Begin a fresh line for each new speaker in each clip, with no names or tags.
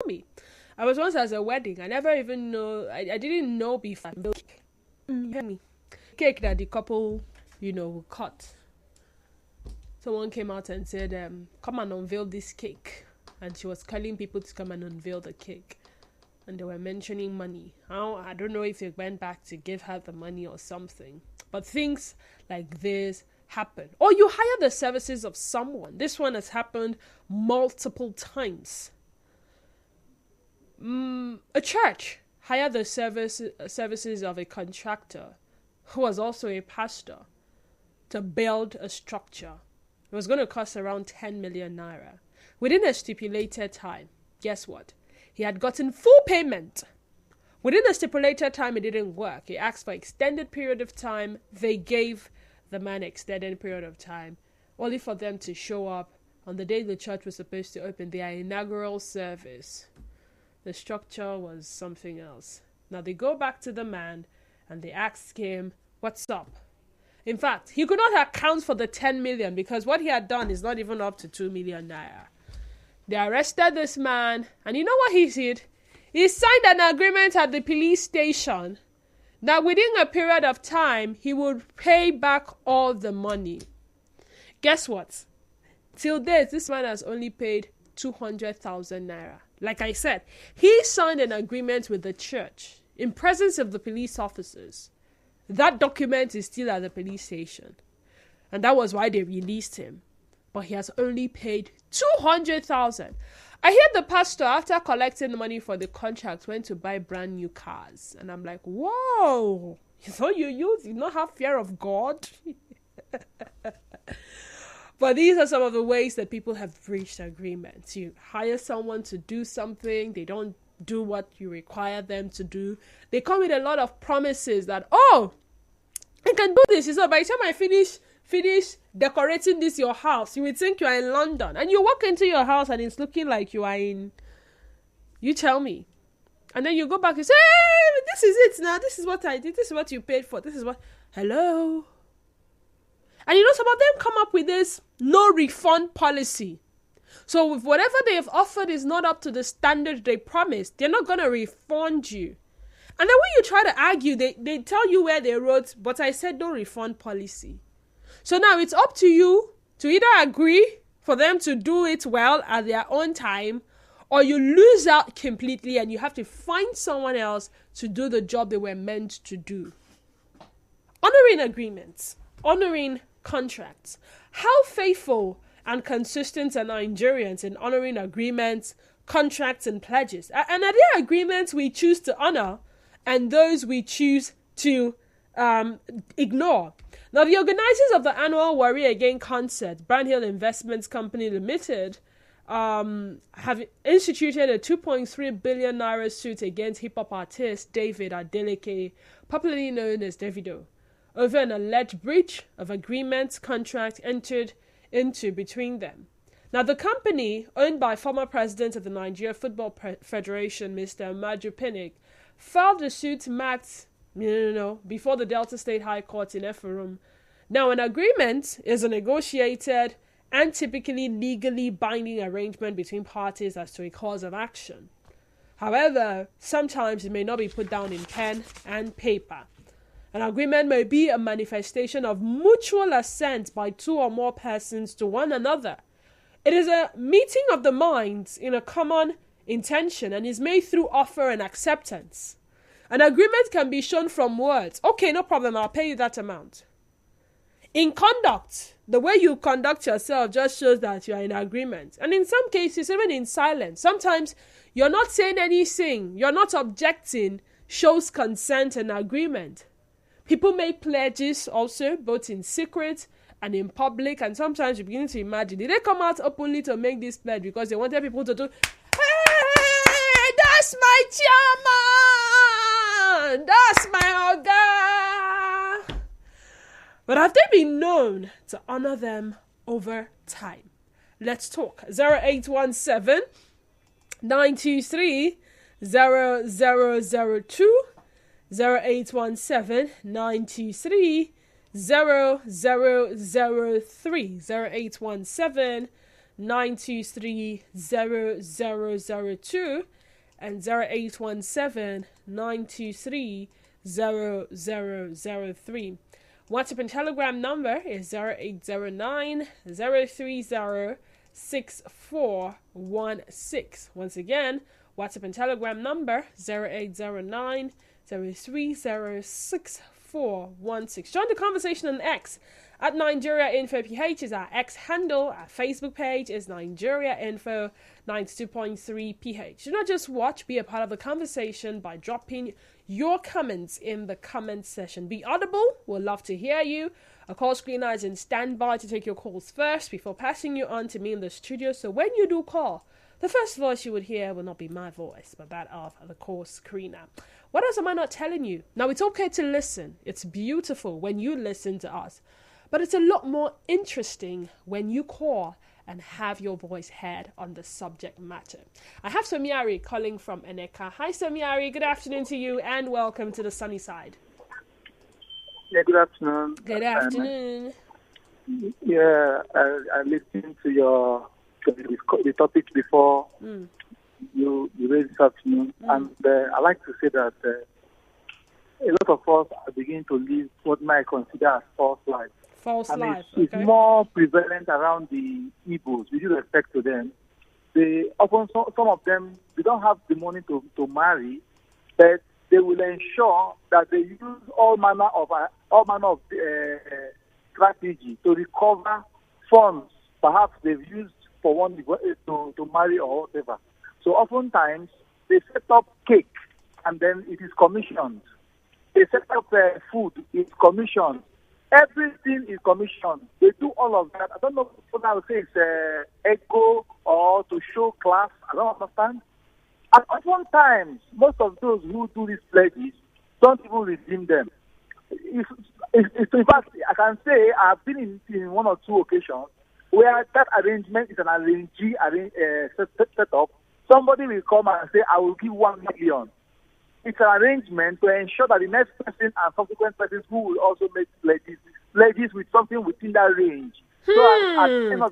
me. I was once at a wedding. I never even know. I didn't know before. Hear me. Cake that the couple, cut. Someone came out and said, "Come and unveil this cake," and she was calling people to come and unveil the cake. And they were mentioning money. I don't know if they went back to give her the money or something. But things like this happen. Or you hire the services of someone. This one has happened multiple times. A church hired the services of a contractor who was also a pastor to build a structure. It was going to cost around 10 million naira. Within a stipulated time, guess what? He had gotten full payment. Within the stipulated time, it didn't work. He asked for extended period of time. They gave the man extended period of time, only for them to show up on the day the church was supposed to open their inaugural service. The structure was something else. Now they go back to the man and they ask him, "What's up?" In fact, he could not account for the 10 million because what he had done is not even up to 2 million naira. They arrested this man, and you know what he did? He signed an agreement at the police station that within a period of time, he would pay back all the money. Guess what? Till date, this man has only paid 200,000 naira. Like I said, he signed an agreement with the church in presence of the police officers. That document is still at the police station. And that was why they released him. But he has only paid 200,000. I hear the pastor, after collecting the money for the contract, went to buy brand new cars. And I'm like, whoa, so you not have fear of God? But these are some of the ways that people have reached agreements. You hire someone to do something, they don't do what you require them to do. They come with a lot of promises that, oh, I can do this. So by the time I finish decorating this your house, you would think you are in London. And you walk into your house and it's looking like you are in, you tell me. And then you go back and say, hey, this is it now. This is what I did. This is what you paid for. This is what, hello. And some of them come up with this no refund policy. So if whatever they've offered is not up to the standard they promised, they're not going to refund you. And then when you try to argue, they tell you where they wrote, but I said no refund policy. So now it's up to you to either agree for them to do it well at their own time, or you lose out completely and you have to find someone else to do the job they were meant to do. Honoring agreements, honoring contracts. How faithful and consistent are Nigerians in honoring agreements, contracts, and pledges? And are there agreements we choose to honor and those we choose to ignore? Now, the organizers of the annual Worry Again concert, Brandhill Investments Company Limited, have instituted a 2.3 billion naira suit against hip-hop artist David Adeleke, popularly known as Davido, over an alleged breach of agreement contract entered into between them. Now, the company, owned by former president of the Nigeria Football Federation, Mr. Maju Pinnick, filed the suit marked before the Delta State High Court in Eferum. Now, an agreement is a negotiated and typically legally binding arrangement between parties as to a cause of action. However, sometimes it may not be put down in pen and paper. An agreement may be a manifestation of mutual assent by two or more persons to one another. It is a meeting of the minds in a common intention and is made through offer and acceptance. An agreement can be shown from words. Okay, no problem, I'll pay you that amount. In conduct, the way you conduct yourself just shows that you are in agreement. And in some cases, even in silence, sometimes you're not saying anything, you're not objecting, shows consent and agreement. People make pledges also, both in secret and in public, and sometimes you begin to imagine, did they come out openly to make this pledge because they wanted people to do, hey, that's my chairman, that's my oga. But have they been known to honor them over time? Let's talk. 0817 923 0002 0817 923 0003 0817 923-0002 and 0817-923-0003. WhatsApp and Telegram number is 0809-030-6416. Once again, WhatsApp and Telegram number 0809-030-6416. Join the conversation on X at Nigeria Info PH is our X handle. Our Facebook page is Nigeria Info 92.3 PH. Do not just watch, be a part of the conversation by dropping your comments in the comment section. Be audible. We'll love to hear you. A call screener is in standby to take your calls first before passing you on to me in the studio. So when you do call, the first voice you would hear will not be my voice, but that of the call screener. What else am I not telling you? Now, it's okay to listen. It's beautiful when you listen to us. But it's a lot more interesting when you call and have your voice heard on the subject matter. I have Somiari calling from Eneka. Hi, Somiari. Good afternoon to you and welcome to the sunny side.
Yeah, good afternoon.
Good afternoon.
I listened to the topic before you raised this afternoon, and I like to say that a lot of us are beginning to live what I consider as false life.
False life.
It's more prevalent around the Igbos, with due respect to them. They often, some of them, they don't have the money to marry, but they will ensure that they use all manner of strategy to recover funds perhaps they've used for one to marry or whatever. So oftentimes they set up cake and then it is commissioned. They set up food, it's commissioned. Everything is commissioned. They do all of that. I don't know what I would say it's echo or to show class. I don't understand. And oftentimes, most of those who do these pledges don't even redeem them. In fact, I can say I've been in one or two occasions where that arrangement is an arrangee set up. Somebody will come and say, I will give 1 million. It's an arrangement to ensure that the next person and subsequent persons who will also make pledges with something within that range.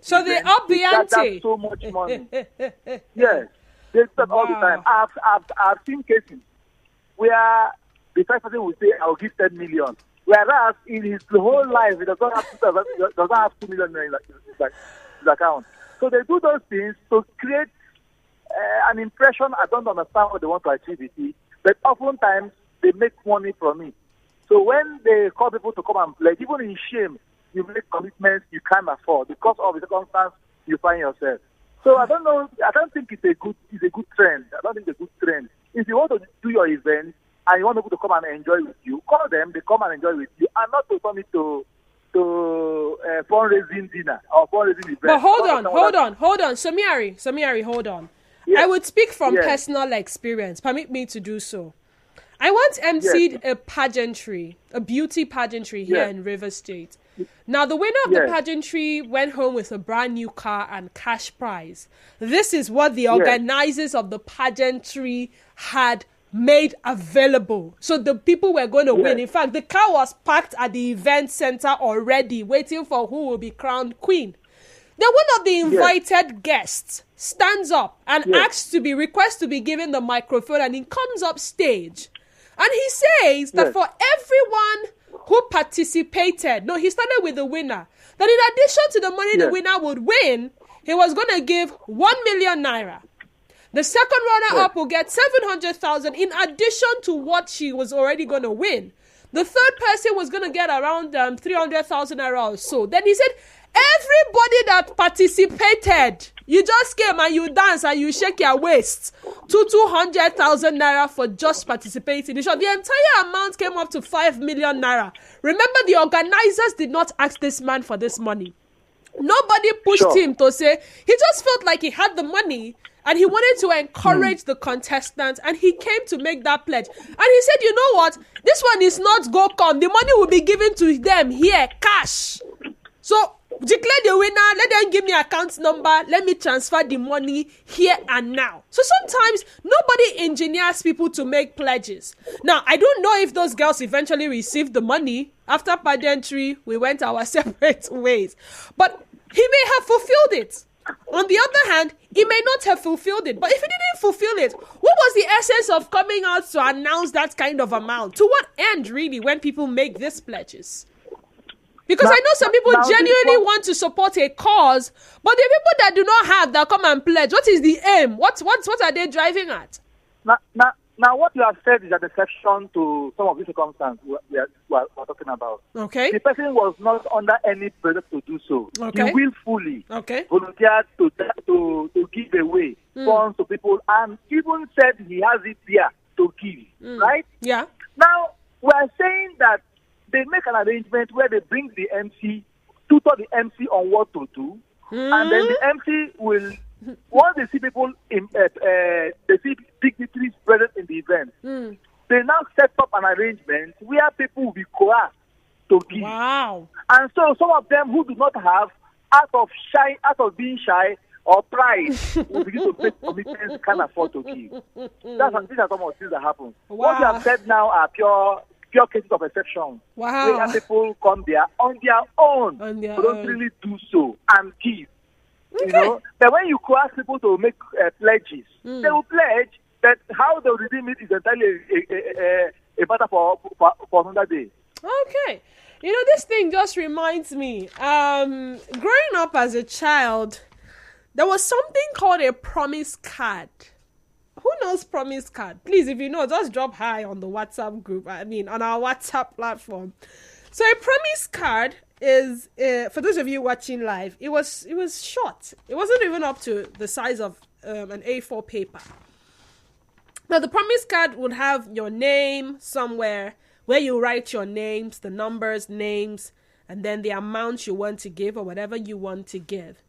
So they up the ante.
That's so much money. Yes, they do that all the time. I've seen cases where the first person will say, "I will give 10 million," whereas in his whole life he does not have 2 million in his account. So they do those things to create an impression. I don't understand what they want to achieve with it. But oftentimes, they make money from it. So when they call people to come and pledge, even in shame, you make commitments you can't afford because of the circumstance you find yourself. So I don't know. I don't think it's a good trend. I don't think it's a good trend. If you want to do your event and you want people to come and enjoy with you, call them. They come and enjoy with you, and not to turn it to fundraising dinner or fundraising event.
But hold on. Somiari, hold on. Yes. I would speak from personal experience. Permit me to do so. I once emceed a pageantry, a beauty pageantry here in River State. Now, the winner of the pageantry went home with a brand new car and cash prize. This is what the organizers of the pageantry had made available. So the people were going to win. In fact, the car was parked at the event center already, waiting for who will be crowned queen. Then one of the invited guests stands up and requests to be given the microphone, and he comes up stage. And he says that for everyone who participated, he started with the winner, that in addition to the money the winner would win, he was going to give 1 million naira. The second runner-up will get 700,000 in addition to what she was already going to win. The third person was going to get around 300,000 naira or so. Then he said, everybody that participated, you just came and you dance and you shake your waist to 200,000 naira for just participating. The entire amount came up to 5 million naira. Remember, the organizers did not ask this man for this money. Nobody pushed him to say, he just felt like he had the money and he wanted to encourage the contestants, and he came to make that pledge. And he said, you know what? This one is not go come. The money will be given to them here, cash. So declare the winner, let them give me account number, let me transfer the money here and now. So sometimes nobody engineers people to make pledges. Now, I don't know if those girls eventually received the money. After pageantry, we went our separate ways. But he may have fulfilled it. On the other hand, he may not have fulfilled it. But if he didn't fulfill it, what was the essence of coming out to announce that kind of amount? To what end, really, when people make these pledges? Because I know some people genuinely want to support a cause, but the people that do not have that come and pledge, what is the aim? What are they driving at?
Now, what you have said is an exception to some of these circumstances we are talking about.
Okay.
The person was not under any pressure to do so.
Okay.
He willfully
Okay.
volunteered to give away funds to people, and even said he has it there to give. Right?
Yeah.
Now, we are saying that they make an arrangement where they bring the MC, tutor the MC on what to do, and then the MC will, once they see people, they see dignitaries present in the event, they now set up an arrangement where people will be coerced to give.
Wow.
And so some of them who do not have, out of being shy or pride, will begin to make commitments can't afford to give. These are some of the things that happen.
Wow.
What you have said now are pure cases of exception.
Wow.
Where people come there on their own, don't really do so and give.
Okay.
You know, but when you coerce people to make pledges, they will pledge. That how they will redeem it is entirely a matter for another day.
Okay. You know, this thing just reminds me, growing up as a child, there was something called a promise card. Who knows promise card? Please, if you know, just drop hi on the WhatsApp group. On our WhatsApp platform. So a promise card is, for those of you watching live, it was short. It wasn't even up to the size of an A4 paper. Now, the promise card would have your name somewhere where you write your names, the numbers, names, and then the amount you want to give or whatever you want to give.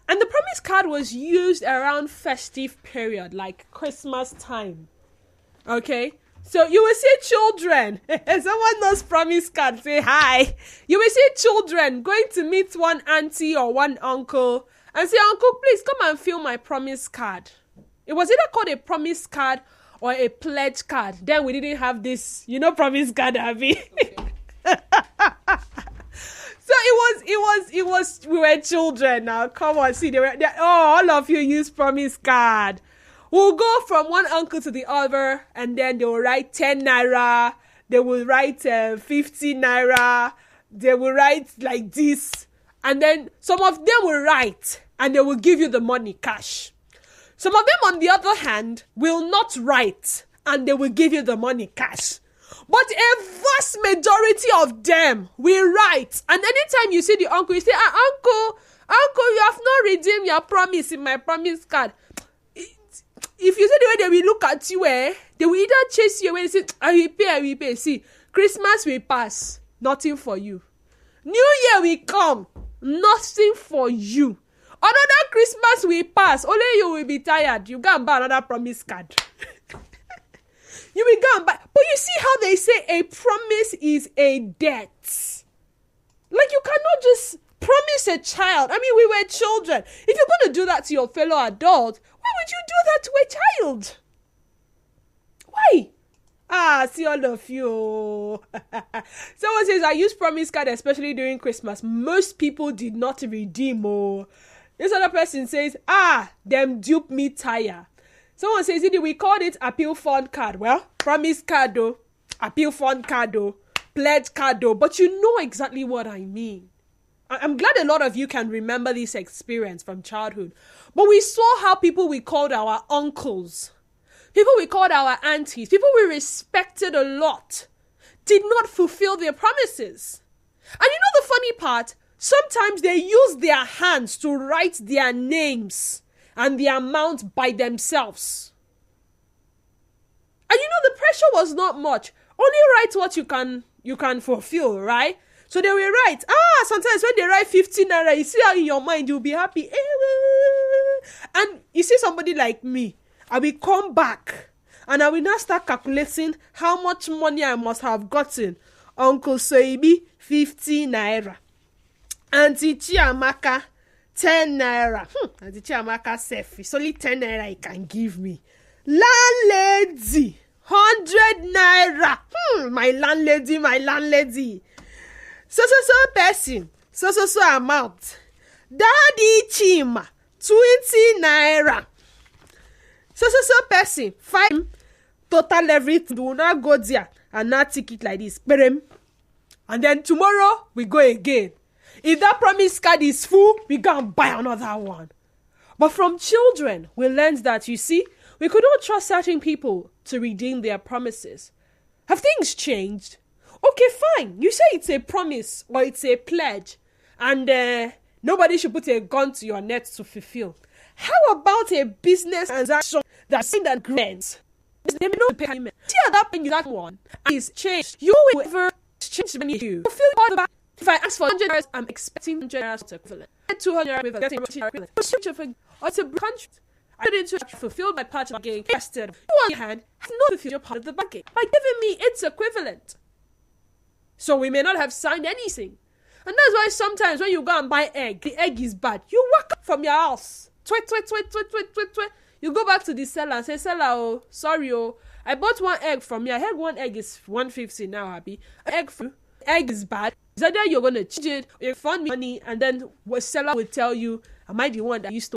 And the promise card was used around festive period, like Christmas time. Okay? So you will see children. Someone knows promise card, say hi. You will see children going to meet one auntie or one uncle and say, "Uncle, please come and fill my promise card." It was either called a promise card or a pledge card. Then we didn't have this, promise card, Abby. Okay. So it was, we were children now. Come on, see, all of you use promise card. We'll go from one uncle to the other, and then they will write 10 naira. They will write 50 naira. They will write like this. And then some of them will write, and they will give you the money cash. Some of them, on the other hand, will not write, and they will give you the money cash. But a vast majority of them will write. And anytime you see the uncle, you say, Uncle, you have not redeemed your promise in my promise card. If you see the way they will look at you, they will either chase you away and say, I will pay. See, Christmas will pass, nothing for you. New Year will come, nothing for you. Another Christmas will pass, only you will be tired. You go and buy another promise card. You will go and buy. But you see how they say a promise is a debt. Like, you cannot just promise a child. I mean, we were children. If you're going to do that to your fellow adult, why would you do that to a child? Why? See all of you. Someone says, I use promise card, especially during Christmas. Most people did not redeem. This other person says, them dupe me tire. Someone says, we called it appeal fund card. Well, promise card though, appeal fund card though, pledge card though. But you know exactly what I mean. I'm glad a lot of you can remember this experience from childhood. But we saw how people we called our uncles, people we called our aunties, people we respected a lot, did not fulfill their promises. And you know the funny part? Sometimes they use their hands to write their names and the amount by themselves. And you know the pressure was not much. Only write what you can fulfill, right? So they will write. Sometimes when they write 15 naira, you see how in your mind you'll be happy. And you see somebody like me, I will come back and I will now start calculating how much money I must have gotten. Uncle Soibi, 50 naira. Auntie Chiamaka, 10 naira. Auntie Chiamaka said, it's only 10 naira he can give me. Landlady, 100 naira. My landlady. So person. So amount. Daddy Chima, 20 naira. So person, 5 total everything. Do not go there and not take it like this. And then tomorrow, we go again. If that promise card is full, we go and buy another one. But from children, we learned that, you see, we could not trust certain people to redeem their promises. Have things changed? Okay, fine. You say it's a promise or it's a pledge, and nobody should put a gun to your neck to fulfill. How about a business transaction that's in that grants? They may not pay payment. See at that point, that one is changed. You will ever exchange money you. Fulfill all the back. If I ask for 100 naira, I'm expecting 100 naira equivalent. 200 naira equivalent. Getting equivalent. Or it's a contract. I didn't fulfill my part of the bargain. Instead, you on your hand have not fulfilled your part of the bargain by giving me its equivalent. So we may not have signed anything. And that's why sometimes when you go and buy egg, the egg is bad. You walk up from your house. Tweet. You go back to the seller and say, seller, oh, sorry, oh, I bought one egg from you. I heard one egg is 150 now, Abby. Egg is bad. Is either you're going to change it or you fund me money, and then the seller will tell you, am I the one that used to